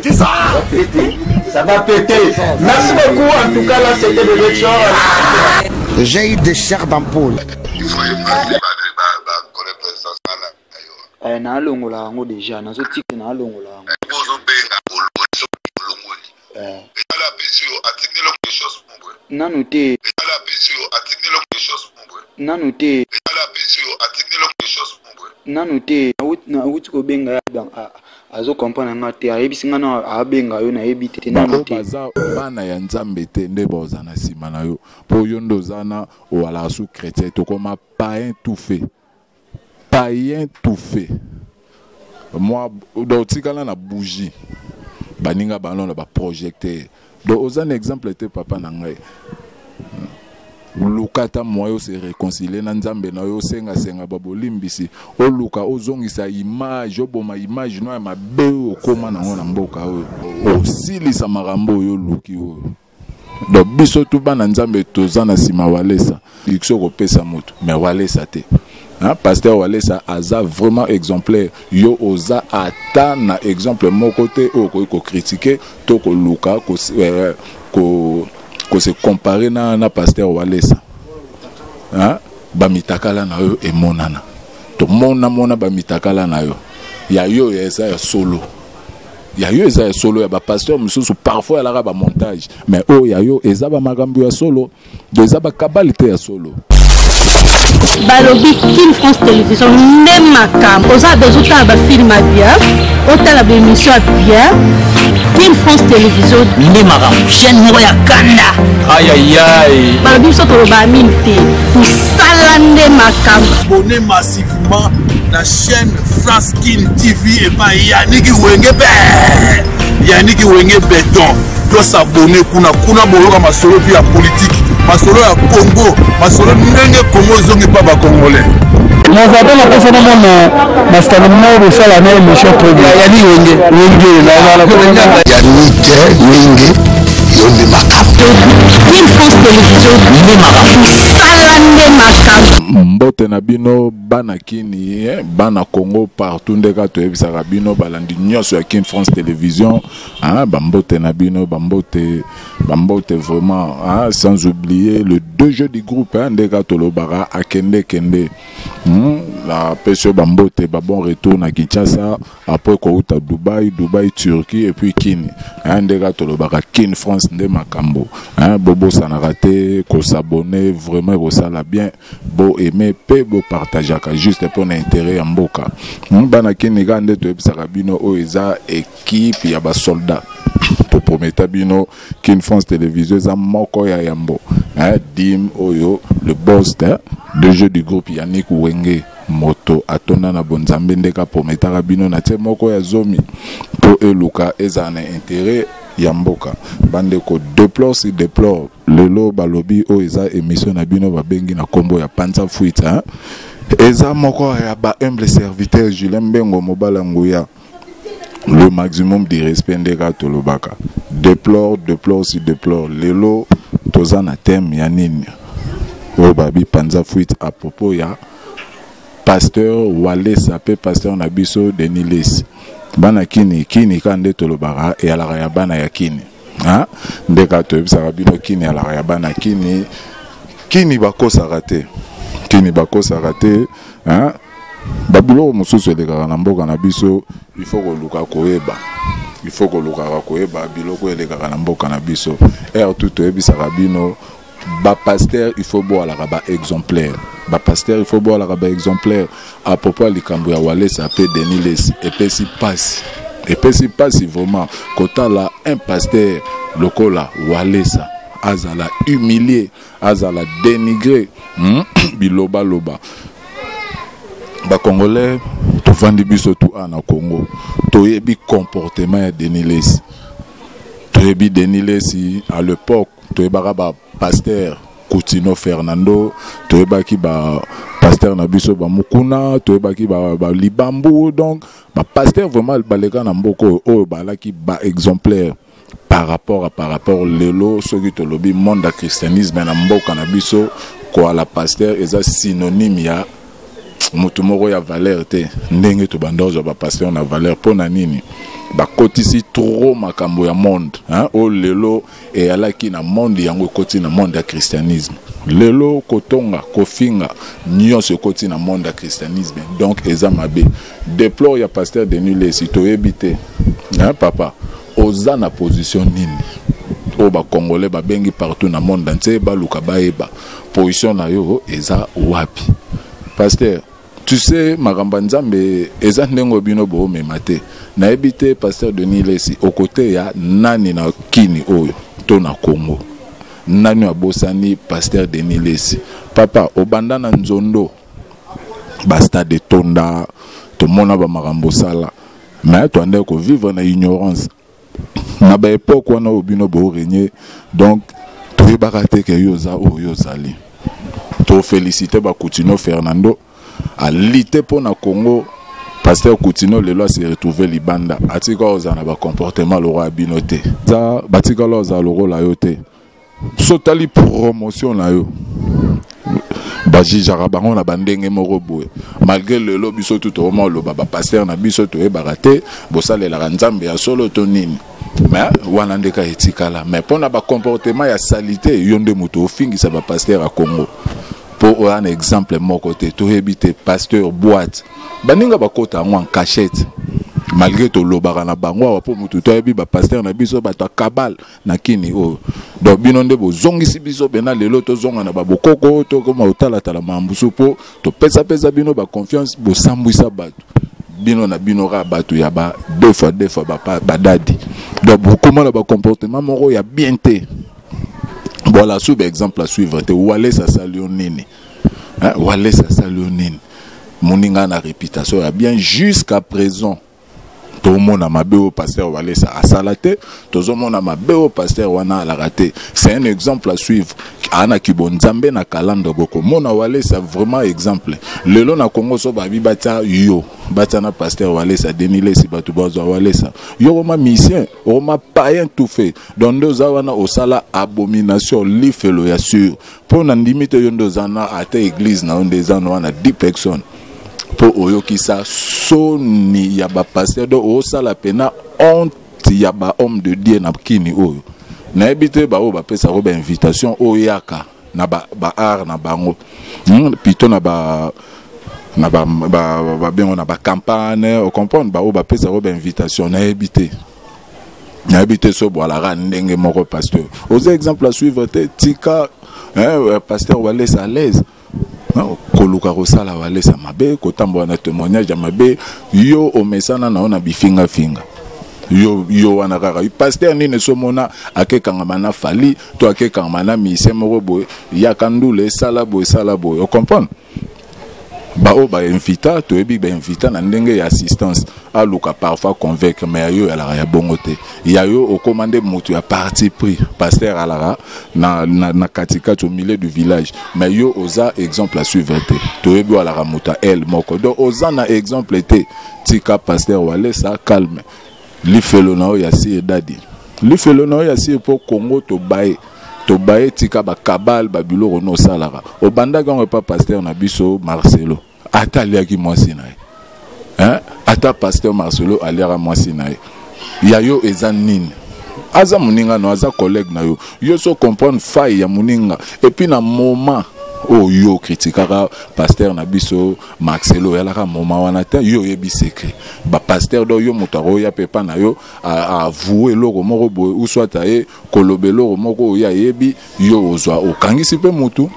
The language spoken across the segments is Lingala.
C'est ça. Ça va péter. Merci beaucoup. En tout cas, là, c'était le lecture. J'ai eu des chairs d'ampoule. Il faut effacer na longola ngo déjà na zo tika na longola nanu te na uti ko benga dan azo comprendre nga te ayebisi nga na abenga yo na yebite nanu te baza bana ya nzambe te nde boza na sima na yo po yo ndozana wala sous chrétien to koma païen tout fait. Païen tout fait. Moi, dans tikala na bougie, baninga balon na ba projecteur. Donc aux un exemple était papa nangai. Lukata moyo se réconcilier na nzambe na yo senga babolimbisi. O luka ozongisa image, oboma image no ya mabe okoma nango na mboka o. Osilisa marambo yo luki o. Donc biso tu bana nzambe tozana sima walesa. Ikso ko pesa moto, mais walesa te. Hein, pasteur Walesa aza vraiment exemplaire. Yo oza ata na exemple mon côté ko critiquer to ko luka ko se comparer na pasteur Walesa. Hein, ba mitakala na yo e monana. To mona ba mitakala na yo. Ya yo eza ya solo. Ya yo eza ya solo ya ba pasteur mususu parfois la ba montage. Mais ya yo eza ba magambo ya solo. De eza ba kabalité ya solo. Balobi King France Télévision Nemakam oza bezuta ba film bien otala ba émission bien King France Télévision Nemakam chaîne moko ya kanda Aïe aïe aïe. Balobi so to ba minute pour sala Nemakam. Abonnez massivement la chaîne France King TV et pas Yannick Wenge Béton. Doit s'abonner kuna boloka masolo puis la politique. Masolo ya Congo, masolo ndenge Congo zongi pa ba Congolais. Nous avons la personne na statement de ça la même émission très bien. Yannick Wenge Yonde Makam. King France Télévision Mbote na bino bana kini bana Congo partout ndeka to ebisaka bino balandi nyonso ya King France Télévision bambote na bino bambote vraiment sans oublier le deux jeux du groupe ndeka to lobara akende la pesio bambote ba bon retour na Kinshasa après ko uta Dubaï Turquie et puis Kini ndeka to lobara King France nde makambo bobo sanarate ko s'abonner vraiment ko sala bien bo aimer pe bo partager juste pour l'intérêt en mboka bana Kini gande to ebisaka bino o eza équipe ya ba soldat to prometa bino King France Télévision za moko ya yambo dim oyo le boss de jeu du groupe Yannick Wenge moto atona na bonzambe ndeka prometa bino na te moko ya zomi to eluka eza na intérêt yamboka bande ko déplore lelo balobi o eza émission na bino babengi na kombo ya Panza Fuita eza moko ya ba humble serviteur Julien Mbengo Mobala Nguya le maximum de respect ndeka tolobaka déplore lelo tozana thème ya nini o babi Panza Fuita à propos ya pasteur Walesa pe pasteur na biso Denis Les bana kini kande tolobara e ala ya bana ya kini ndeka to ebisaka bino kini ala ya bana kini bakosa rate babulo mosusu elekaka na mboka na biso il faut koluka koyeba biloko elekaka na mboka na biso tout ebisaka bino ba pasteur il faut boire la ba exemplaire à propos likambo ya Walesa pe Denis Les et puis si passe vraiment kota la un pasteur lokola Walesa azala humilié azala dénigré biloba ba congolais to vandi biso tout na Congo to yebi comportement ya Denis Les à l'époque to yebaka ba pasteur Coutinho Fernando to yebaki ba pasteur na biso ba mukuna to yebaki ba libambu donc ba pasteur vraiment baleka na mboko o balaki ba exemplaire par rapport lelo soki to lobi monde christianisme na mboka na biso ko la pasteur eza synonyme ya moto moko ya valeur te ndenge to bandozo ba pasteur na valeur pona nini ba kotisi trop makambo ya monde hein o lelo e alaki na monde yango koti na monde ya christianisme lelo kotonga kofinga nyonso koti na monde ya christianisme donc eza mabe déplore ya pasteur Denis Lesi to ebité hein papa oza na position nini o ba congolais ba bengi partout na monde entier ba luka ba eba position na yo eza wapi pasteur tu sais Maramba Nzambe eza ndengo bino bo memate na ebité pasteur Denis Lesi au côté ya nani na kini oyo to na Congo nani abosani pasteur Denis Lesi papa obanda na nzondo basta de tonda to mona ba makambo sala mais to ande ko vivre na ignorance na ba époque wana obino bo régner donc to yebaka te ke yoza o yozali to féliciter ba Coutinho Fernando à lutter pour na Congo pasteur Coutinho lelo se retrouver libanda atika ozana ba comportement le roi binoté za batika loza le roi la yote sotali promotion na yo bajijara bango na bandenge moko boye malgré lelo biso tout au monde lo baba pasteur na biso to e barate bosale la Nzambe ya solo to nini mais wana ndeka etikala mais pona ba comportement ya salité yonde moto ofingisa ba pasteur a Congo pour un exemple mon côté to hebite pasteur boîte baninga bakota en cachette malgré to lobara na bango po mutu to yebi ba pasteur na biso ba to kabal na kini o donc binonde bo zongisi biso bena lelo to zonga na ba bokoko to koma otala tala mambusu po to pesa bino ba confiance bo sambwisa batu bino na bino ra batu ya ba deux fois ba dadi donc comment la ba comportement moro ya bien te. Voilà, sous exemple à suivre, te wale sa salionine. Wale sa salionine. Moninga na réputation a bien jusqu'à présent. Tout le monde a ma béo pasteur wale sa asalate. Tout le monde a ma béo pasteur wana a la raté. C'est un exemple à suivre. Ana kibonzambe na kalanda boko. Mona wale sa vraiment exemple. Le long na Congo so babi bata yo. Bata na pasteur wale sa Denis Lesi batu bazo wale sa. Yo roma mission, roma païen tout fait. Dans deux awana osala abomination lifelo ya sûr. Pour na limite yondo zana ate église na onde zana wana 10 personnes. Pour oyoki sa soni ya ba pasteur do osala pena honte ya ba homme de Dieu na kini oyo. Na ebite ba o ba pesa roba invitation oyaka na ba art na bango. Pito na ba bengo na ba campagne o comprendre ba o ba pesa roba invitation na ebite so boala ra ndenge moko pasteur. Aux exemples à suivre te tika pasteur wale sa à l'aise. Koluka rosala wale sa mabe kotambo na témoignage ya mabe yo omesana na ona bifinga finga yo wana kaka pasteur ni ne somona akekanga mana fali to akekanga mana mise moko boy yakandule sala boy o comprendre ba o ba invita to ebi ba invita na ndenge ya assistance aluka parfois convaincre mais yo ala ya bongote ya yo o commander moto ya parti pris pasteur alara na katika au milieu du village mais yo oza exemple à suivre to ebi ala ramuta el moko do oza na exemple te tika pasteur wale sa calme li felo na ya si dadi li felo na ya si pour Congo to bae tika ba kabal ba biloko no salara o banda gango pa pasteur na biso Marcelo ataliaki mwasi na ata pasteur Marcelo aliara mwasi na ya yo eza nini aza muninga no aza collègue na yo so comprendre faille ya muninga et puis na moment o yo critiquera pasteur na biso Marcelo yalaka moment wana te yo yebi secret ba pasteur do yo mutaro ya pepa na yo a avouer loko moko boy ou soit aye kolobelo moko ya yebi yo ozwa okangisi pe mutu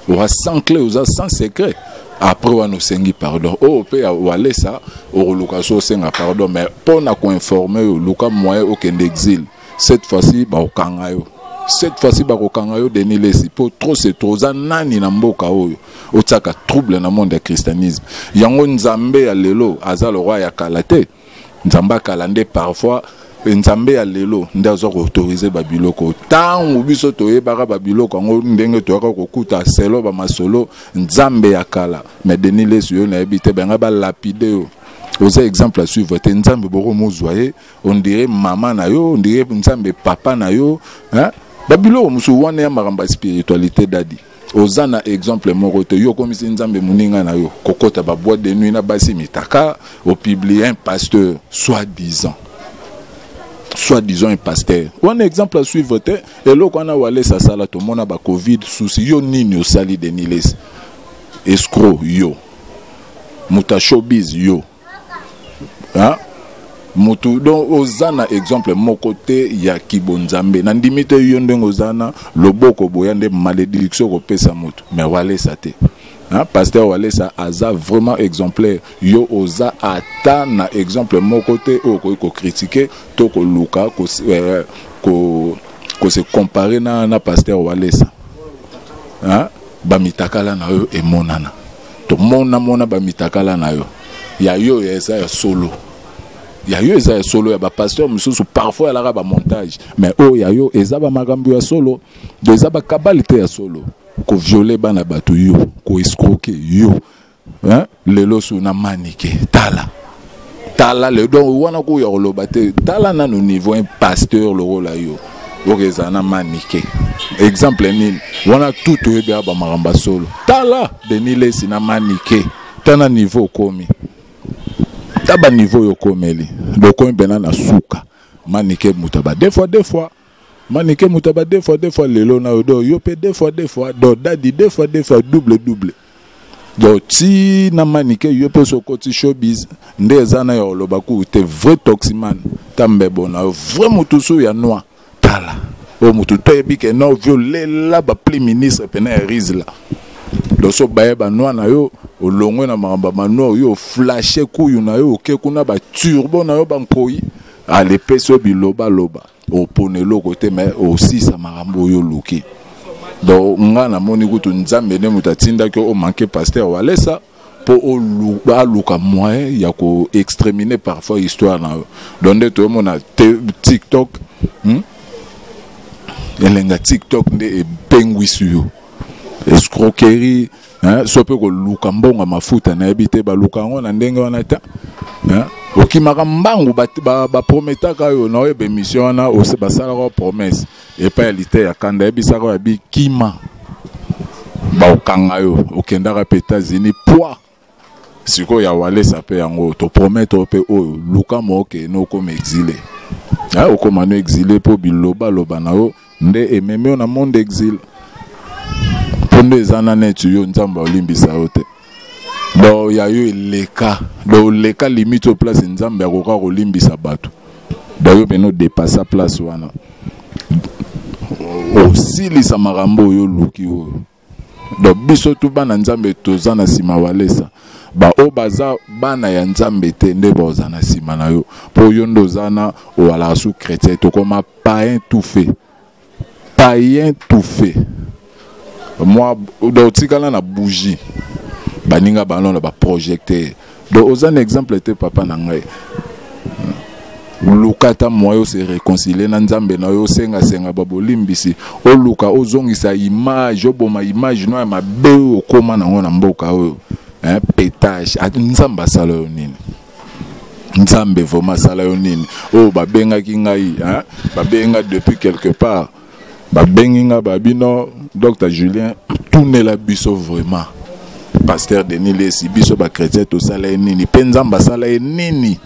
o sans clé oza sans secret après on sengi pardon o pe wale sa o luka so senga pardon mais pour na ko informer o luka moyen au kende exil cette fois-ci ba okanga yo cette fois-ci ba kokanga yo Denis Lesi pour trop c'est trop za nani na mboka oyo otaka trouble na monde ya christianisme yango Nzambe ya lelo aza le roi ya kalate Nzamba kalande parfois Nzambe ya lelo ndazo ko autoriser babiloko tangu biso to yebaka babiloko ngo ndenge to ka kokuta selo ba masolo Nzambe ya kala mais Denis Lesi yo na ebite benga ba lapide yo. Aux exemples à suivre, Nzambe boro mozoye, on dirait maman na yo, on dirait Nzambe papa na yo, hein? Babilo musu wana ya maramba spiritualité dadi. ozana exemple moko te yo komisi nzambe muninga na yo kokota ba boîte de nuit na basi mitaka au publier un pasteur soi-disant un pasteur. Un exemple à suivre, et là, quand on a walé sa salle, tout le monde a ba Covid, souci, yo nini au sali de Niles, escroc, yo, muta showbiz, yo, hein, mutu, donc, ozana exemple, mon côté, ya kibonzambe, nandimite yon den ozana, loboko boyande malédiction ko pesa mutu, mais walé sa te. Hein, pasteur Walesa aza vraiment exemplaire yo oza ata na exemple mon côté ko critiquer to ko luka ko se comparer na pasteur Walesa hein ba mitakala na yo e monana to mona ba mitakala na yo ya yo eza ya solo ya yo eza ya solo ya ba pasteur mususu parfois la ba montage mais ya yo eza ba makambo ya solo de eza ba kabalité ya solo ko violer bana bato yo ko escroquer yo hein lelo suna manike tala le don wana ko yo lobate tala na no niveau un pasteur le rôle yo okezana manike exemple ni wana tout ebe ba maramba solo tala denile sina manike tana niveau komi taba niveau yo komeli doko mbena na suka manike mutaba des fois manike mutaba des fois lelo na odo yo pe des fois do dadi des fois double do ti na manike yo pe so koti showbiz ndezana yo lobaku te vrai toximan tambe bona vrai mutusu ya noir tala o mutu to ebike no violer la ba pli ministre pena rizla do so baye ba noir na yo olongwe na mamba mano yo flasher kuyu na yo ke kuna ba turbo na yo bankoi ale peso biloba oponelo côté mais aussi ça marambo yo luki donc ngana moni kutu nzambe ne mutatinda ko o manquer pasteur Walesa po o luka moyen ya ko exterminer parfois histoire na donde to mona TikTok elenga TikTok nde e pengwisu yo escroquerie hein so pe ko luka mbonga mafuta na ebite ba luka ngona ndenge wana ta hein okimaka mbangu ba prometaka yo na ebe mission na ose basala ko promesse et pas elite ya kanda ebisaka ya bikima ba okanga yo okendaka pe États-Unis poids siko ya Walesa pe yango to promettre pe o luka moke no ko exilé ah okoma no exilé po biloba na yo nde ememe na monde exil pondo ezana netu yo nzamba olimbisa yo te do ya yo leka do leka limite au place nzambe akoka kolimbisa bato do yo beno dépasser place wana osilisa makambo yo luki oyo do biso tu bana nzambe tozana sima Walesa ba o baza bana ya nzambe te nde boza na sima na yo po yo ndozana o ala sous chrétien to comme païen tout fait moi do tikala na bougie baninga balon ba projecteur do ozan exemple te papa na ngai lukata moyo se réconcilier na nzambe na yo senga babolimbisi o luka ozongisa image oboma image no ya mabe okoma na ngona mboka oyo hein pétage nzamba sala yo nini nzambe voma sala yo nini o babenga ki ngai hein babenga depuis quelque part babenga babino Dr Julien tourner la biso vraiment pasteur Denis Lesi biso ba chrétien to sala nini penzamba sala nini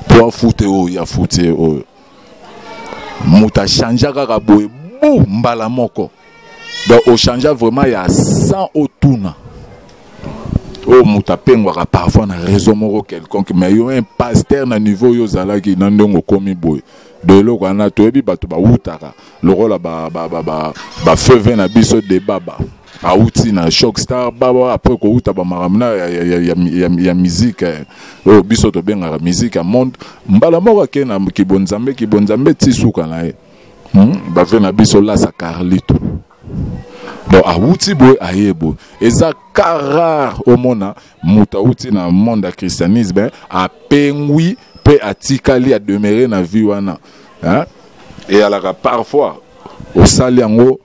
pour foutre o ya foutre o muta chanja kaka boye bu mbala moko donc o chanja vraiment ya 100 otuna o muta pengwa parfois na raison moko quelconque mais yo un pasteur na niveau yo zala ki na ndongo komi boye de loko na toyebi bato ba utaka lokola ba feu na biso de baba auti na shock star baba après ko uta ba maramna ya musique o biso to benga la musique a monde mbala moko ke na kibonzambe tisuka na e ba fe na biso la sa Carlito donc auti boy ayebo eza rare au mona muta uti na monde christianisme a pengwi pe atikali a demeurer na vie wana hein et alors parfois au saliango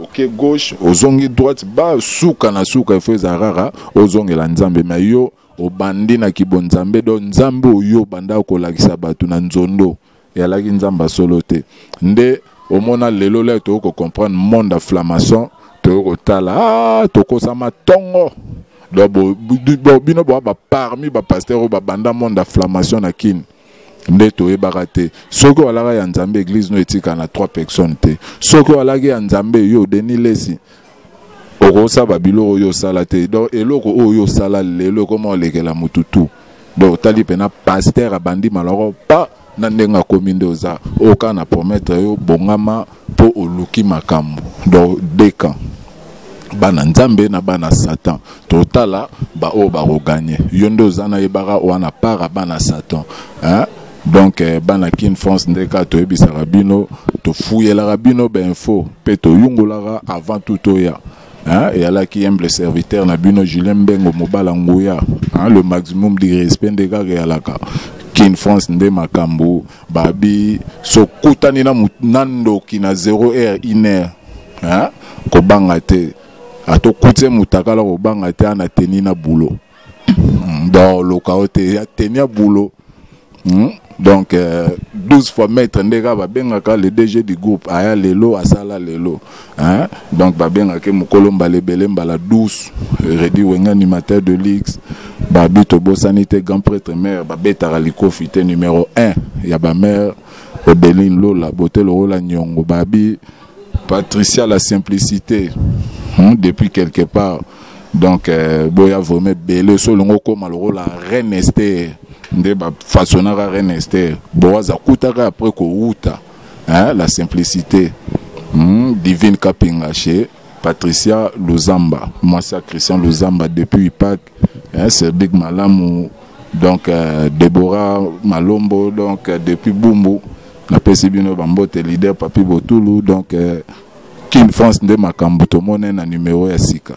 ok gauche ozongi droite ba suka na suka feza rara ozongi la nzambe mais yo obandi na kibonzambe do nzambe oyo banda ko lakisa batu na nzondo et alaki nzamba solo te nde omona lelo le to ko comprendre monde afflamation tokotala tokosama tongo bino ba parmi ba pasteur ba banda monde afflammation na kin nde toyebaka te soki olaka ya nzambe église no etika na 3 personnes te soki olaki ya nzambe yo Denis Lesi okosaba biloko oyo osala te donc eloko oyo osala lelo koma olekela mututu donc tali pena pasteur abandi maloko pa na ndenga komi nde oza oka na promettre yo bongama po oluki makambo donc deka bana nzambe na bana satan totala ba o ba regagner yo nde oza na yebaka wana para bana satan hein. Donc bana kin France ndeka to ebisa rabino to fouiller la rabino ben info pe to yungolara avant tout oya hein et ala qui aime le serviteur na bino Julien Bengo mobala nguya hein le maximum de respect ndeka realaka kin France nde makambo babi so kutani na nando kina 0h 1h hein ko banga te ato kutse mutakala ko banga te ana teni na boulot dans le kaote teni na boulot. Donc 12 fois maître ndeka babengaka le DG du groupe aya lelo asala lelo hein donc babengaka mukolo lebele mbala 12 redi wenga animateur de l'X babi tobosanité grand prêtre mère babetaka likofite numéro 1 ya ba mère Odeline Lola botel rola nyongo babi Patricia la simplicité depuis quelque part donc boya vome bele solongo koma la reine Esther nde ba façonnera reine Esther boaza kutaka après ko uta hein la simplicité divine kapinga chez Patricia Luzamba moi c'est Christian Luzamba depuis Pâques hein c'est Big Malamu donc Deborah Malombo donc depuis Bumbu na pesibino bambote leader Papi Botulu donc Kin France nde makambo to mona na numéro ya sika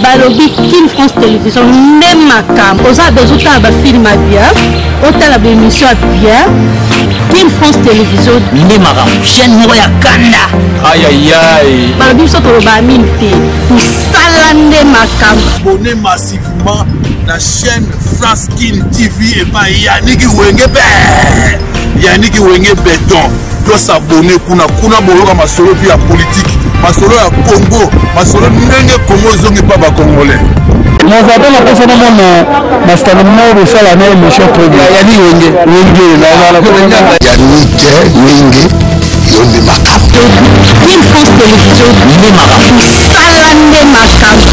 balobi Kin France Télévision nde makambo oza bezuta ba film bien otala ba émission bien Kin France Télévision nde makambo chaîne moko ya kanda aïe aïe aïe balobi so to ba minute usala nde makambo abonnez massivement la chaîne France Kin TV et pas Yannick Wenge Béton doit s'abonner kuna boloka masolo pia politique masolo ya Congo masolo ndenge Congo zongi pa ba congolais nous avons la personne mon master mo sala na émission premier Yannick Wenge Yoni Makambo. Kin France Télévision nde makambo usala nde makambo